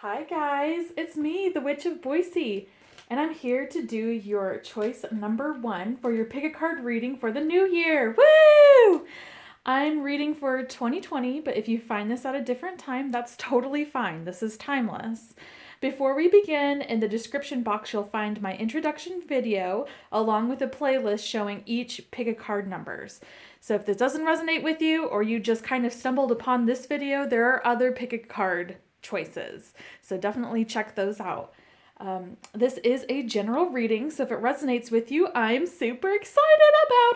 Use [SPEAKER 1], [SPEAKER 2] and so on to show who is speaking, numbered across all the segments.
[SPEAKER 1] Hi guys, it's me, the Witch of Boise, and I'm here to do your choice number 1 for your pick a card reading for the new year. Woo! I'm reading for 2020, but if you find this at a different time, that's totally fine. This is timeless. Before we begin, in the description box, you'll find my introduction video along with a playlist showing each pick a card numbers. So if this doesn't resonate with you or you just kind of stumbled upon this video, there are other pick a card choices. So definitely check those out. This is a general reading, so if it resonates with you, I'm super excited about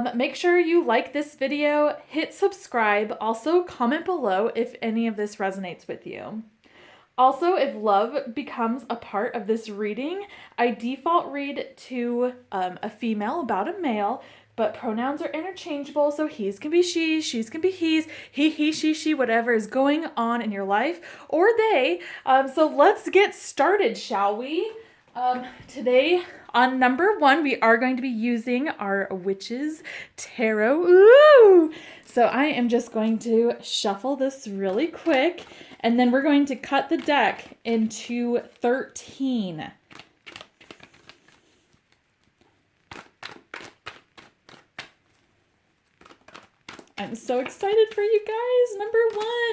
[SPEAKER 1] it. Make sure you like this video, hit subscribe, also comment below if any of this resonates with you. Also, if love becomes a part of this reading, I default read to a female about a male, but pronouns are interchangeable, so he's can be she, she's can be he's, he, she, whatever is going on in your life, or they. So let's get started, shall we? Today, on number 1, we are going to be using our Witch's Tarot. Ooh! So I am just going to shuffle this really quick, and then we're going to cut the deck into 13. I'm so excited for you guys. Number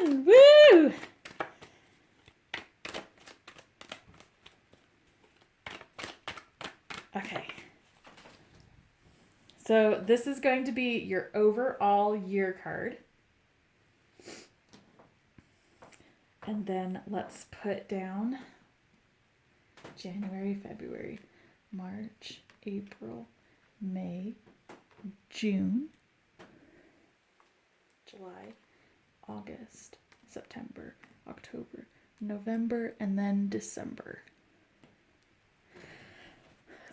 [SPEAKER 1] 1. Woo! Okay. So this is going to be your overall year card. And then let's put down January, February, March, April, May, June, July, August, September, October, November, and then December.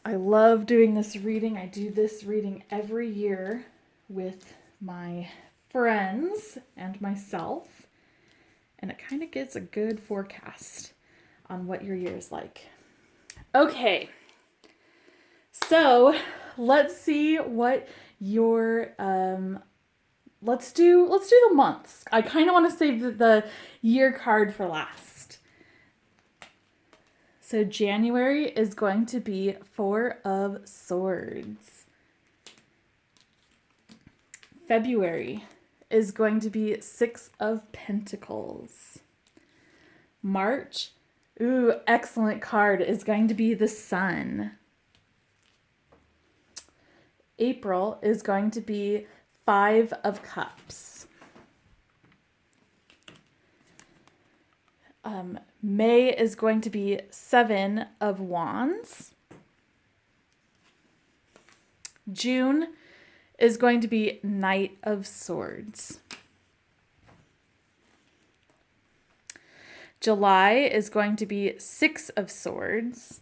[SPEAKER 1] I love doing this reading. I do this reading every year with my friends and myself, and it kind of gives a good forecast on what your year is like. Okay, so let's see what your let's do the months. I kind of want to save the year card for last. So January is going to be 4 of Swords. February is going to be 6 of Pentacles. March, excellent card, is going to be the Sun. April is going to be 5 of Cups. May is going to be 7 of Wands. June is going to be Knight of Swords. July is going to be 6 of Swords.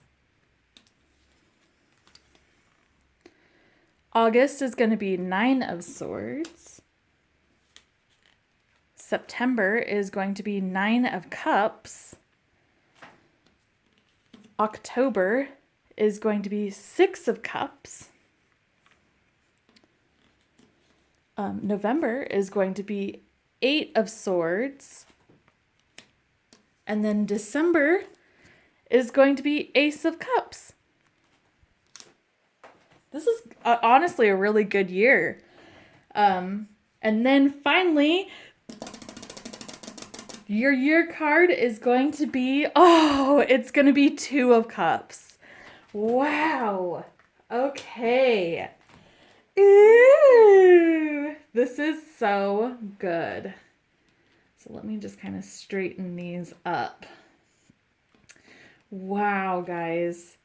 [SPEAKER 1] August is going to be 9 of Swords. September is going to be 9 of Cups. October is going to be 6 of Cups. November is going to be 8 of Swords. And then December is going to be Ace of Cups. This is honestly a really good year. And then finally, your year card is going to be, it's going to be 2 of Cups. Wow. Okay. Ooh, this is so good. So let me just kind of straighten these up. Wow, guys.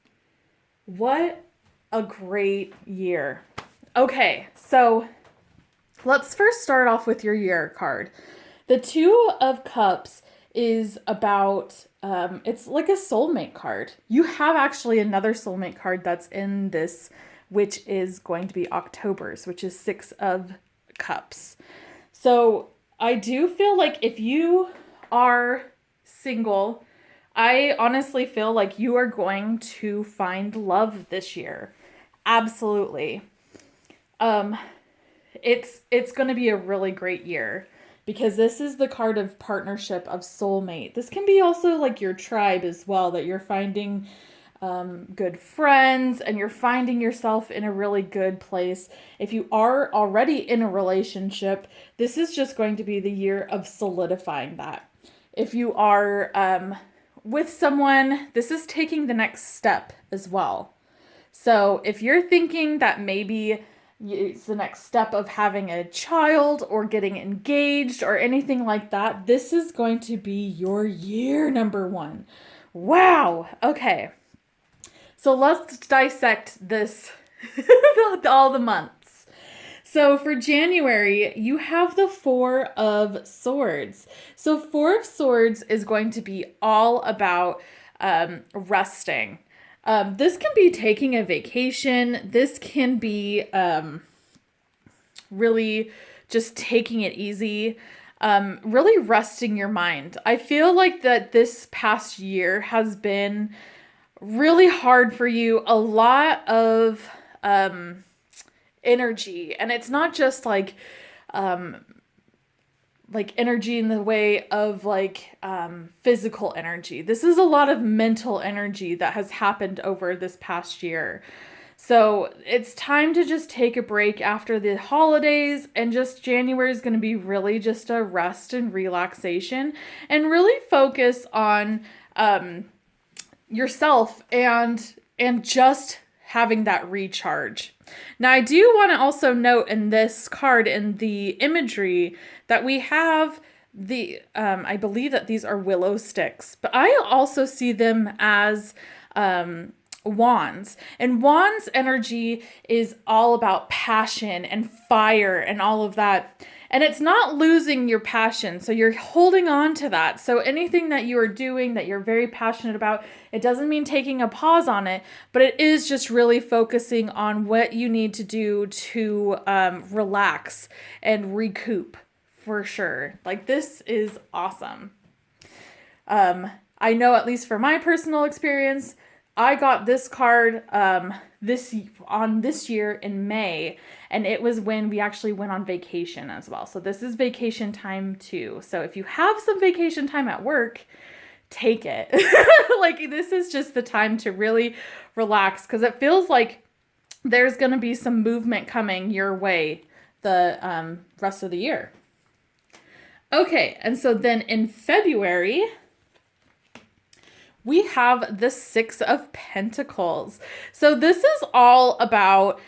[SPEAKER 1] What a great year. Okay, so let's first start off with your year card. The 2 of Cups is about, it's like a soulmate card. You have actually another soulmate card that's in this, which is going to be October's, which is 6 of Cups. So I do feel like if you are single, I honestly feel like you are going to find love this year. Absolutely. It's going to be a really great year. because this is the card of partnership, of soulmate. This can be also like your tribe as well, that you're finding good friends and you're finding yourself in a really good place. If you are already in a relationship, this is just going to be the year of solidifying that. If you are with someone, this is taking the next step as well. So if you're thinking that maybe it's the next step of having a child or getting engaged or anything like that, this is going to be your year number one. Wow. Okay. So let's dissect this, all the months. So for January, you have the Four of Swords. So Four of Swords is going to be all about resting. This can be taking a vacation. This can be really just taking it easy. Really resting your mind. I feel like that this past year has been really hard for you. A lot of energy, and it's not just like energy in the way of physical energy. This is a lot of mental energy that has happened over this past year. So it's time to just take a break after the holidays, and just January is going to be really just a rest and relaxation, and really focus on yourself and just having that recharge. Now, I do want to also note in this card, in the imagery, that we have the I believe that these are willow sticks, but I also see them as wands. And wands energy is all about passion and fire and all of that. And it's not losing your passion. So you're holding on to that. So anything that you are doing that you're very passionate about, it doesn't mean taking a pause on it, but it is just really focusing on what you need to do to relax and recoup, for sure. Like, this is awesome. I know, at least for my personal experience, I got this card this year in May, and it was when we actually went on vacation as well. So this is vacation time too. So if you have some vacation time at work, take it. Like, this is just the time to really relax, because it feels like there's going to be some movement coming your way the rest of the year. Okay, and so then in February, we have the Six of Pentacles. So this is all about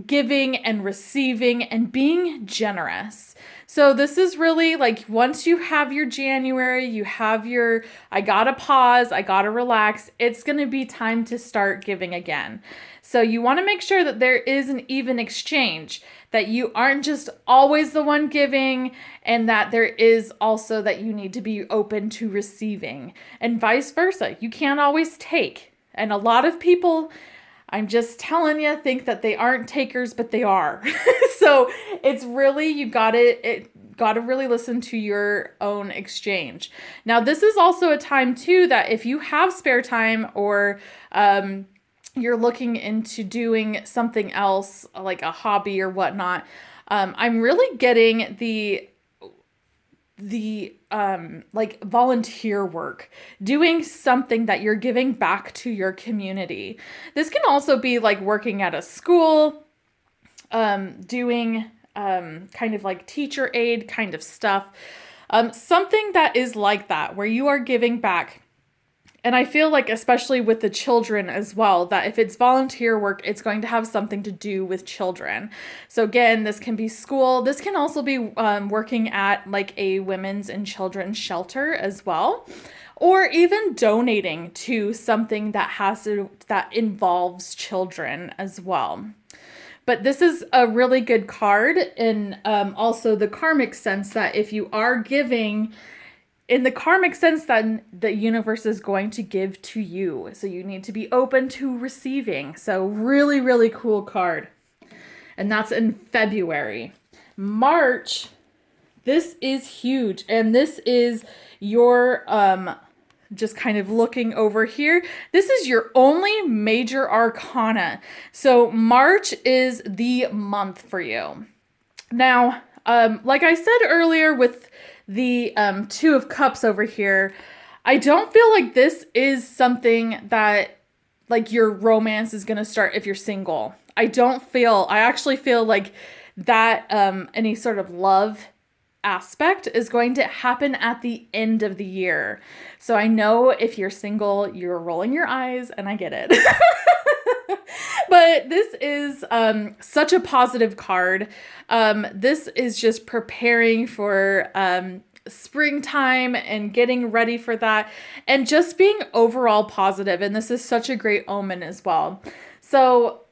[SPEAKER 1] giving and receiving and being generous. So this is really like, once you have your January, you have your, I gotta pause, I gotta relax, it's going to be time to start giving again. So you want to make sure that there is an even exchange, that you aren't just always the one giving, and that there is also that you need to be open to receiving, and vice versa. You can't always take. And a lot of people, I'm just telling you, think that they aren't takers, but they are. So it's really, you got to really listen to your own exchange. Now, this is also a time too that if you have spare time, or you're looking into doing something else like a hobby or whatnot, I'm really getting the like volunteer work, doing something that you're giving back to your community. This can also be like working at a school, doing kind of like teacher aid kind of stuff, something that is like that, where you are giving back. And I feel like, especially with the children as well, that if it's volunteer work, it's going to have something to do with children. So again, this can be school. This can also be working at like a women's and children's shelter as well, or even donating to something that involves children as well. But this is a really good card, and also the karmic sense, that if you are giving, in the karmic sense, that the universe is going to give to you. So you need to be open to receiving. So really, really cool card. And that's in February. March, this is huge. And this is your, just kind of looking over here, this is your only major arcana. So March is the month for you. Now, Like I said earlier with the Two of Cups over here, I don't feel like this is something that like your romance is going to start if you're single. I actually feel like that any sort of love aspect is going to happen at the end of the year. So I know if you're single, you're rolling your eyes, and I get it. But this is such a positive card. This is just preparing for springtime and getting ready for that and just being overall positive. And this is such a great omen as well. So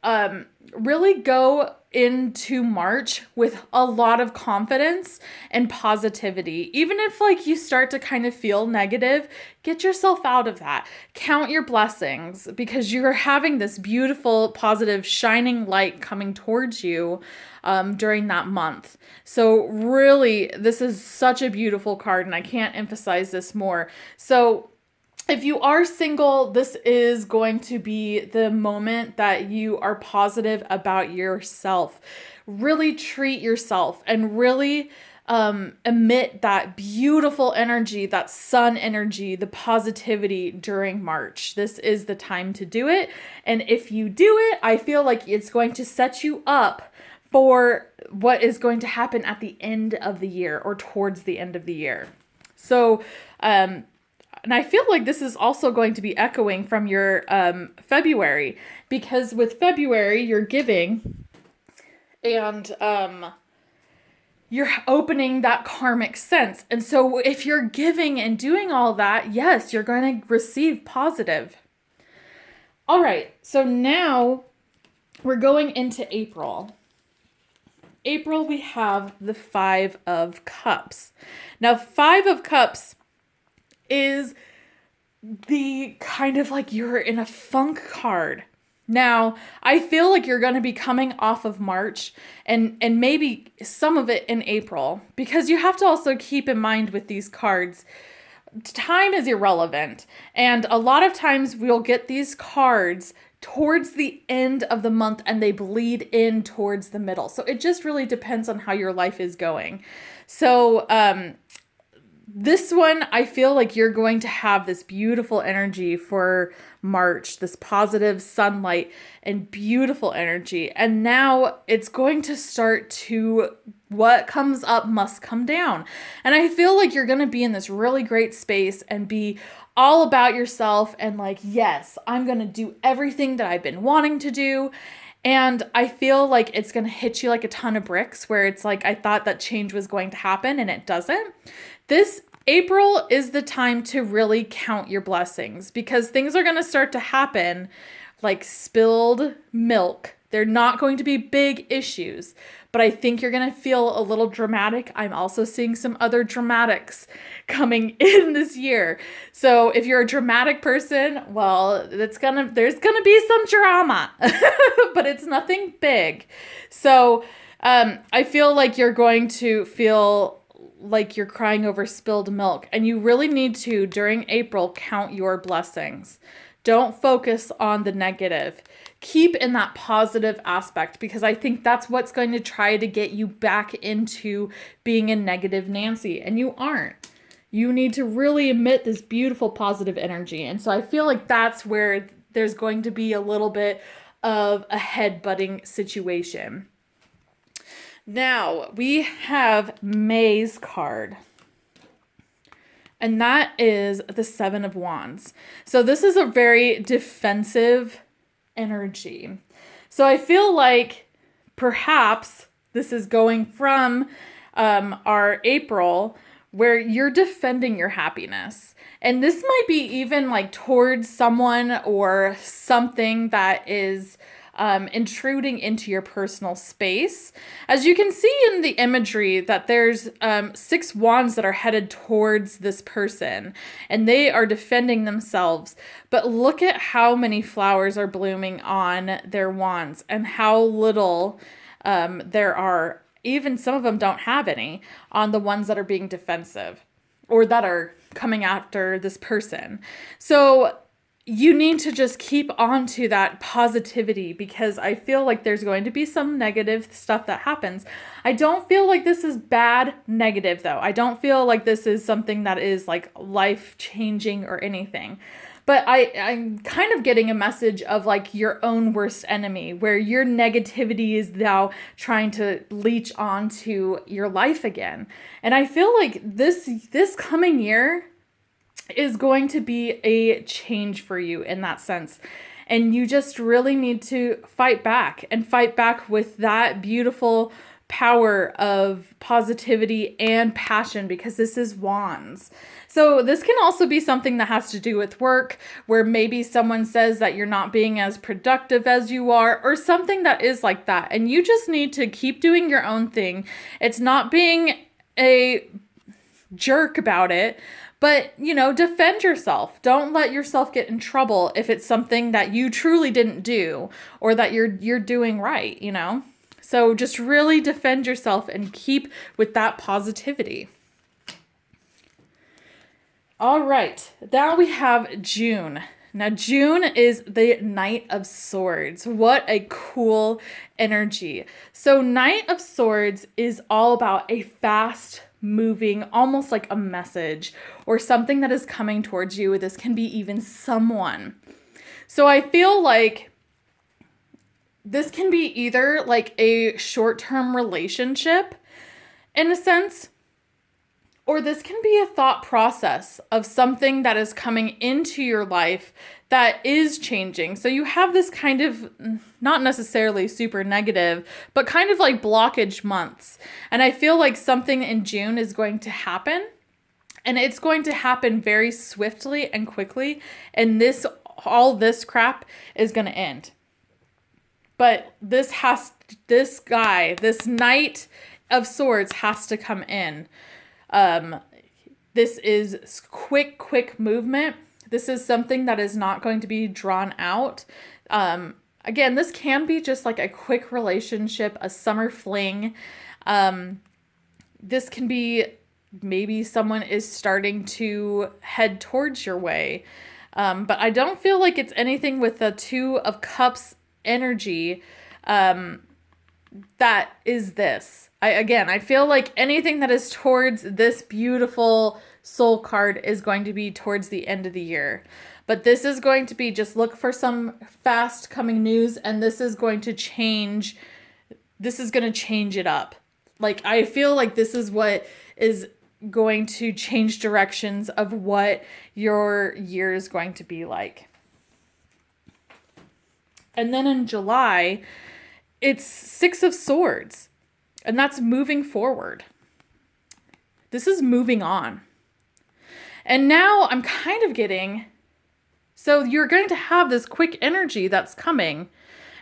[SPEAKER 1] really go into March with a lot of confidence and positivity. Even if like you start to kind of feel negative, get yourself out of that. Count your blessings because you're having this beautiful, positive, shining light coming towards you during that month. So really, this is such a beautiful card and I can't emphasize this more. So if you are single, this is going to be the moment that you are positive about yourself. Really treat yourself and really emit that beautiful energy, that sun energy, the positivity during March. This is the time to do it. And if you do it, I feel like it's going to set you up for what is going to happen at the end of the year or towards the end of the year. So, and I feel like this is also going to be echoing from your February, because with February, you're giving and you're opening that karmic sense. And so if you're giving and doing all that, yes, you're going to receive positive. All right, so now we're going into April. April, we have the Five of Cups. Now, Five of Cups is the kind of like you're in a funk card. Now, I feel like you're going to be coming off of March and maybe some of it in April, because you have to also keep in mind with these cards, time is irrelevant. And a lot of times we'll get these cards towards the end of the month and they bleed in towards the middle. So it just really depends on how your life is going. So, this one, I feel like you're going to have this beautiful energy for March, this positive sunlight and beautiful energy. And now it's going to start to, what comes up must come down. And I feel like you're going to be in this really great space and be all about yourself and like, yes, I'm going to do everything that I've been wanting to do. And I feel like it's going to hit you like a ton of bricks where it's like, I thought that change was going to happen and it doesn't. This April is the time to really count your blessings because things are going to start to happen like spilled milk. They're not going to be big issues, but I think you're going to feel a little dramatic. I'm also seeing some other dramatics coming in this year. So if you're a dramatic person, well, there's going to be some drama, but it's nothing big. So I feel like you're going to feel like you're crying over spilled milk, and you really need to, during April, count your blessings. Don't focus on the negative. Keep in that positive aspect, because I think that's what's going to try to get you back into being a negative Nancy, and you aren't. You need to really emit this beautiful positive energy. And so I feel like that's where there's going to be a little bit of a headbutting situation. Now, we have May's card, and that is the Seven of Wands. So this is a very defensive energy. So I feel like perhaps this is going from our April, where you're defending your happiness. And this might be even like towards someone or something that is intruding into your personal space. As you can see in the imagery that there's 6 wands that are headed towards this person and they are defending themselves. But look at how many flowers are blooming on their wands and how little there are. Even some of them don't have any on the ones that are being defensive or that are coming after this person. So you need to just keep on to that positivity, because I feel like there's going to be some negative stuff that happens. I don't feel like this is bad negative though. I don't feel like this is something that is like life changing or anything. But I'm kind of getting a message of like your own worst enemy, where your negativity is now trying to leech onto your life again. And I feel like this coming year is going to be a change for you in that sense. And you just really need to fight back with that beautiful power of positivity and passion, because this is wands. So this can also be something that has to do with work, where maybe someone says that you're not being as productive as you are, or something that is like that. And you just need to keep doing your own thing. It's not being a jerk about it, but, defend yourself. Don't let yourself get in trouble if it's something that you truly didn't do or that you're doing right, So just really defend yourself and keep with that positivity. All right, now we have June. Now, June is the Knight of Swords. What a cool energy. So Knight of Swords is all about a fast moving, almost like a message or something that is coming towards you. This can be even someone. So I feel like this can be either like a short-term relationship in a sense, or this can be a thought process of something that is coming into your life that is changing. So you have this kind of, not necessarily super negative, but kind of like blockage months. And I feel like something in June is going to happen, and it's going to happen very swiftly and quickly. And all this crap is going to end. But this Knight of Swords has to come in. This is quick movement. This is something that is not going to be drawn out. Again, this can be just like a quick relationship, a summer fling. This can be maybe someone is starting to head towards your way. But I don't feel like it's anything with the Two of Cups energy that is this. I feel like anything that is towards this beautiful soul card is going to be towards the end of the year. But this is going to be just look for some fast coming news, and this is going to change. This is going to change it up. Like, I feel like this is what is going to change directions of what your year is going to be like. And then in July, it's Six of Swords. And that's moving forward. This is moving on. And now I'm kind of getting, so you're going to have this quick energy that's coming,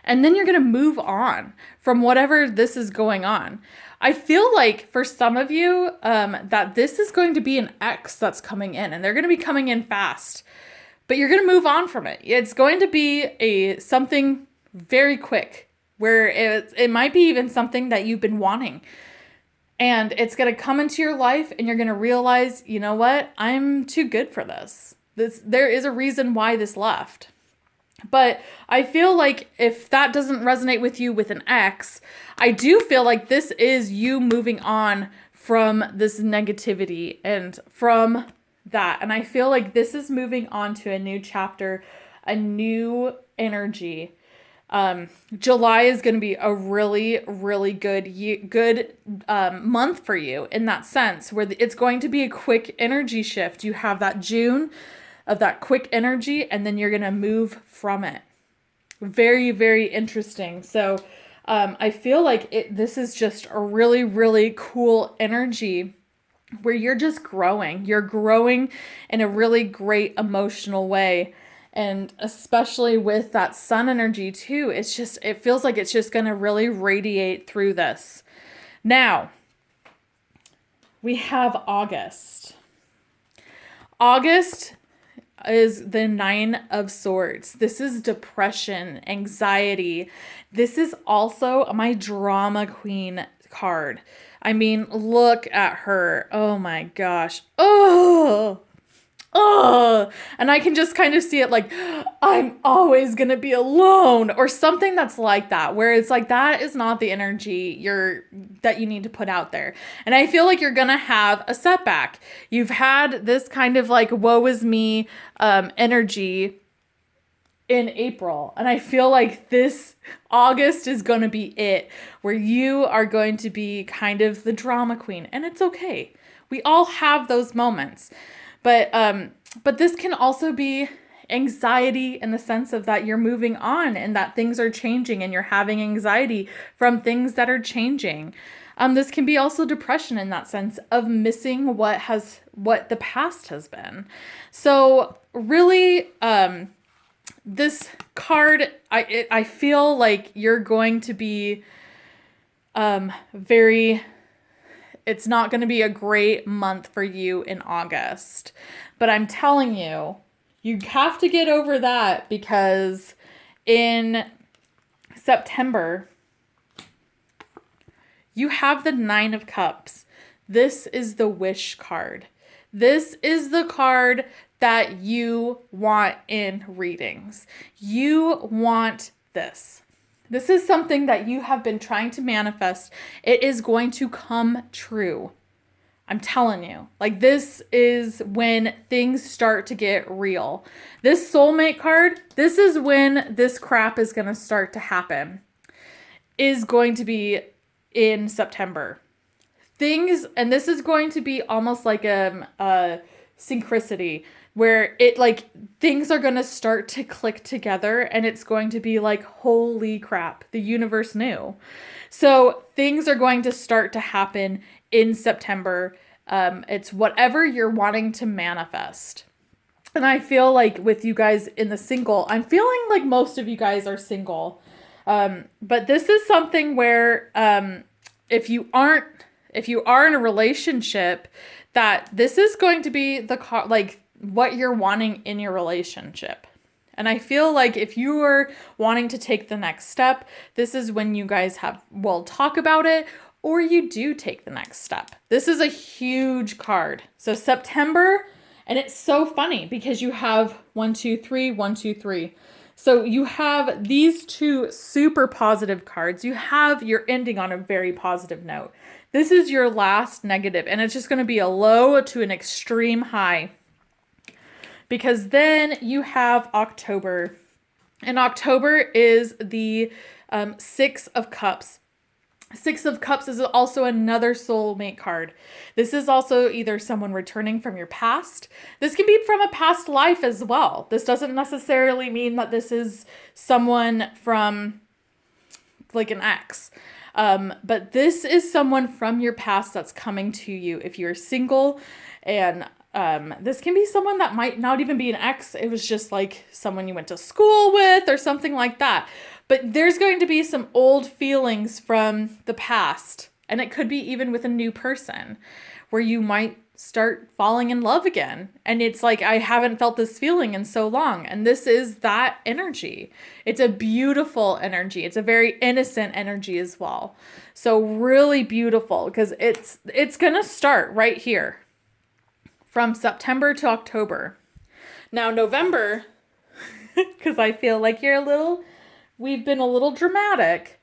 [SPEAKER 1] and then you're going to move on from whatever this is going on. I feel like for some of you, that this is going to be an ex that's coming in, and they're going to be coming in fast, but you're going to move on from it. It's going to be something very quick, where it might be even something that you've been wanting. And it's going to come into your life, and you're going to realize, you know what? I'm too good for this. There is a reason why this left. But I feel like if that doesn't resonate with you with an ex, I do feel like this is you moving on from this negativity and from that. And I feel like this is moving on to a new chapter, a new energy. July is going to be a really, really good month for you in that sense, where it's going to be a quick energy shift. You have that June of that quick energy, and then you're going to move from it. Very, very interesting. So I feel like this is just a really, really cool energy where you're just growing. You're growing in a really great emotional way. And especially with that sun energy too, it feels like it's just going to really radiate through this. Now, we have August. August is the Nine of Swords. This is depression, anxiety. This is also my drama queen card. I mean, look at her. Oh my gosh. Oh, oh, and I can just kind of see it like, I'm always going to be alone, or something that's like that, where it's like, that is not the energy that you need to put out there. And I feel like you're going to have a setback. You've had this kind of like, woe is me, energy in April. And I feel like this August is going to be it, where you are going to be kind of the drama queen, and it's okay. We all have those moments. But this can also be anxiety in the sense of that you're moving on and that things are changing and you're having anxiety from things that are changing. This can be also depression in that sense of missing what the past has been. So really, this card, I feel like you're going to be it's not going to be a great month for you in August. But I'm telling you, you have to get over that, because in September, you have the 9 of Cups. This is the wish card. This is the card that you want in readings. You want this. This is something that you have been trying to manifest. It is going to come true. I'm telling you. Like, this is when things start to get real. This soulmate card, this is when this crap is going to start to happen. Is going to be in September. And this is going to be almost like a synchronicity, where it like things are going to start to click together, and it's going to be like, holy crap, the universe knew. So things are going to start to happen in September. It's whatever you're wanting to manifest. And I feel like with you guys in the single, I'm feeling like most of you guys are single. But this is something where if you are in a relationship, that this is going to be like what you're wanting in your relationship. And I feel like if you are wanting to take the next step, this is when you guys will talk about it, or you do take the next step. This is a huge card. So September, and it's so funny because you have 1, 2, 3, 1, 2, 3. So you have these 2 super positive cards. You're ending on a very positive note. This is your last negative, and it's just going to be a low to an extreme high. Because then you have October. And October is the 6 of Cups. 6 of Cups is also another soulmate card. This is also either someone returning from your past. This can be from a past life as well. This doesn't necessarily mean that this is someone from like an ex. But this is someone from your past that's coming to you if you're single. And this can be someone that might not even be an ex. It was just like someone you went to school with or something like that. But there's going to be some old feelings from the past. And it could be even with a new person where you might start falling in love again. And it's like, I haven't felt this feeling in so long. And this is that energy. It's a beautiful energy. It's a very innocent energy as well. So really beautiful, because it's going to start right here from September to October. Now, November, because I feel like we've been a little dramatic.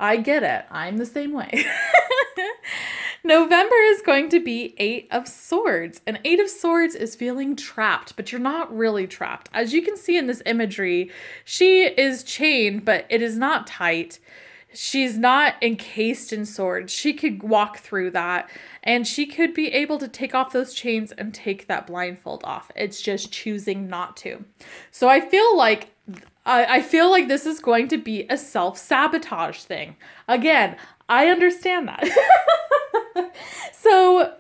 [SPEAKER 1] I get it. I'm the same way. November is going to be 8 of Swords. And 8 of Swords is feeling trapped, but you're not really trapped. As you can see in this imagery, she is chained, but it is not tight. She's not encased in swords. She could walk through that, and she could be able to take off those chains and take that blindfold off. It's just choosing not to. So I feel like this is going to be a self-sabotage thing. Again, I understand that. So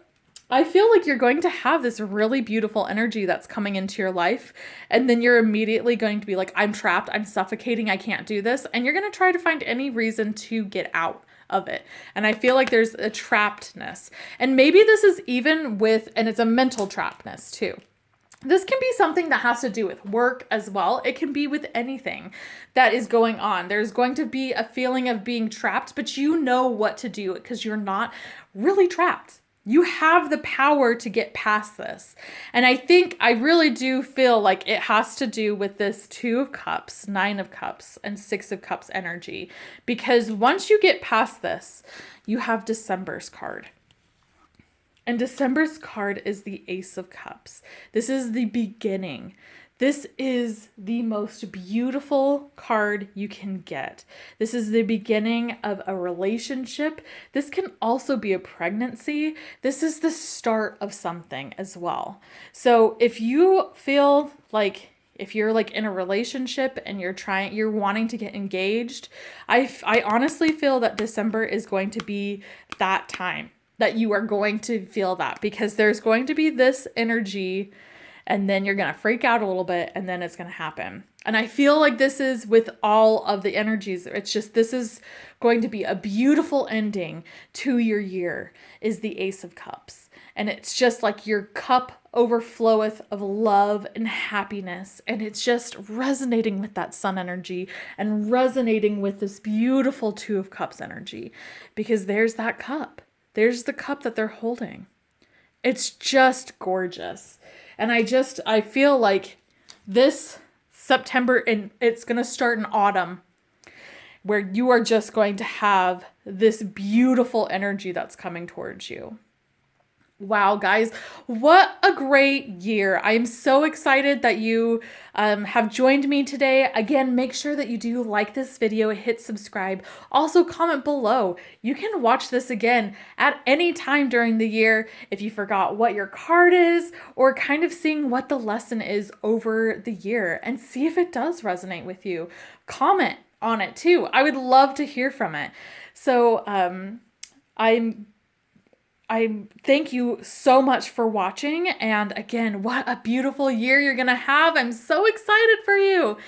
[SPEAKER 1] I feel like you're going to have this really beautiful energy that's coming into your life. And then you're immediately going to be like, I'm trapped. I'm suffocating. I can't do this. And you're going to try to find any reason to get out of it. And I feel like there's a trappedness. And maybe this is even and it's a mental trappedness too. This can be something that has to do with work as well. It can be with anything that is going on. There's going to be a feeling of being trapped, but you know what to do because you're not really trapped. You have the power to get past this. And I really do feel like it has to do with this 2 of Cups, 9 of Cups, and 6 of Cups energy. Because once you get past this, you have December's card. And December's card is the Ace of Cups. This is the beginning. This is the most beautiful card you can get. This is the beginning of a relationship. This can also be a pregnancy. This is the start of something as well. So if you feel like if you're like in a relationship and you're wanting to get engaged, I honestly feel that December is going to be that time that you are going to feel that, because there's going to be this energy and then you're going to freak out a little bit and then it's going to happen. And I feel like this is with all of the energies. It's just, this is going to be a beautiful ending to your year, is the Ace of Cups. And it's just like your cup overfloweth of love and happiness. And it's just resonating with that sun energy and resonating with this beautiful 2 of Cups energy, because there's that cup. There's the cup that they're holding. It's just gorgeous. And I feel like this September, and it's going to start in autumn, where you are just going to have this beautiful energy that's coming towards you. Wow, guys, what a great year. I am so excited that you have joined me today. Again, make sure that you do like this video, hit subscribe. Also, comment below. You can watch this again at any time during the year if you forgot what your card is, or kind of seeing what the lesson is over the year, and see if it does resonate with you. Comment on it too. I would love to hear from it. So I thank you so much for watching. And again, what a beautiful year you're going to have. I'm so excited for you.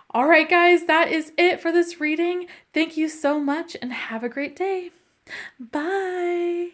[SPEAKER 1] All right, guys, that is it for this reading. Thank you so much and have a great day. Bye.